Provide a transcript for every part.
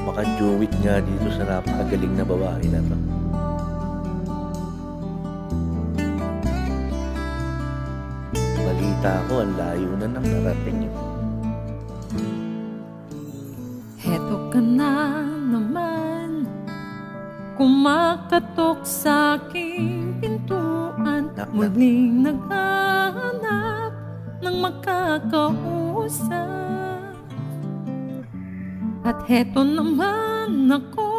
Makajuwit nga dito sa napakagaling na babae na 'to. Balita ko ang layo na ng narating eh. Heto ka na naman, kumakatok sa aking pintuan, muling naghahanap ng makakausap. At heto naman ako,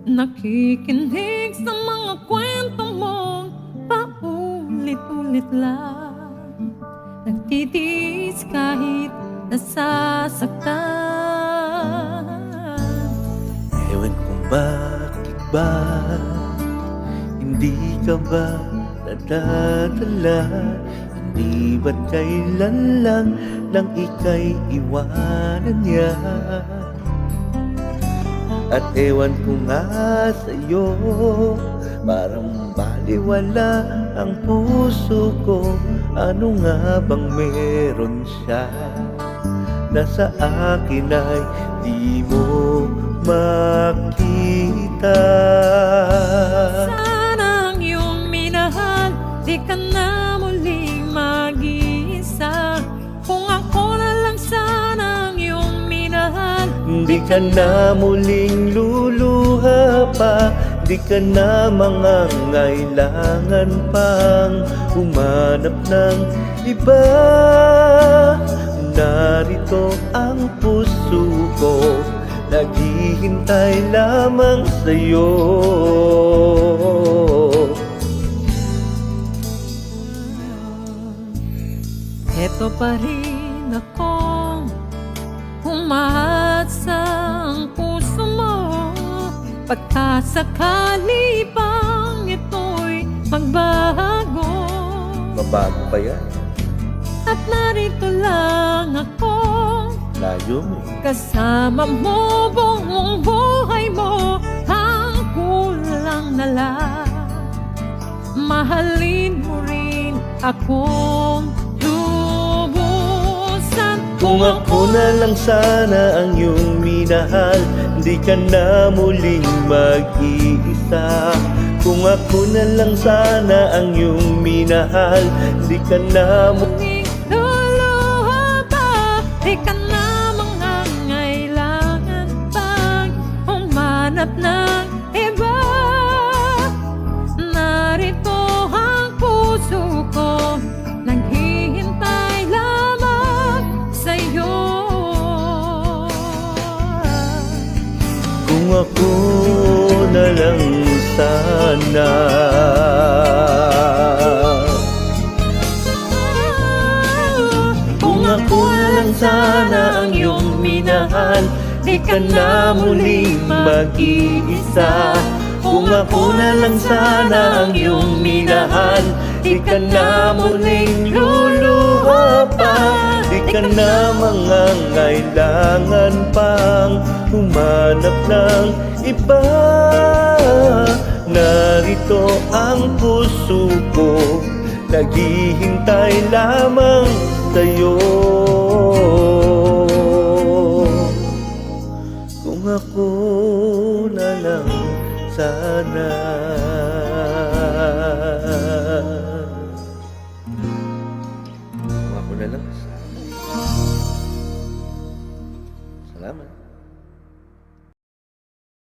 nakikinig sa mga kwento mong paulit-ulit lang, nagtitiis kahit nasasaktan. Ewan kung bakit ba hindi ka ba nadadala? Hindi ba't kailan lang nang ika'y iwanan niya? At ewan ko nga sa'yo, parang baliwala ang puso ko. Ano nga bang meron siya na sa akin ay di mo makita? Sana ang iyong minahal, di ka na muling mag-iisa. Kung ako na lang sana ang iyong minahal, di ka na muling luluha pa, di ka na mangangailangan pang humanap ng iba. Narito ang puso ko, naghihintay lamang sa'yo. heto pa rin akong humaasa ang puso mo. Pagkasakali bang ito'y magbago, Mabago pa yan, at narito lang ako, layo mo eh. kasama mo buong buhay mo. Ang kulang na lang, mahalin mo rin akong lubusan. Kung ako na lang sana ang iyong minahal, di ka na muling mag-iisa. Kung ako na lang sana ang iyong minahal, di ka na Muling luluha pa, di ka na mangangailangan pang humanap ng iba. Narito ang puso ko, naghihintay lamang sa'yo. Kung ako na lang sana, kung ako na lang sana ang iyong minahal, di ka na muling mag-iisa. Kung ako na lang sana ang iyong minahal, di ka na muling luluha pa, di ka na mangangailangan pang humanap ng iba. Narito ang puso ko, naghihintay lamang sa'yo. Kung ako na lang sana. Kung ako na lang sana. Salamat.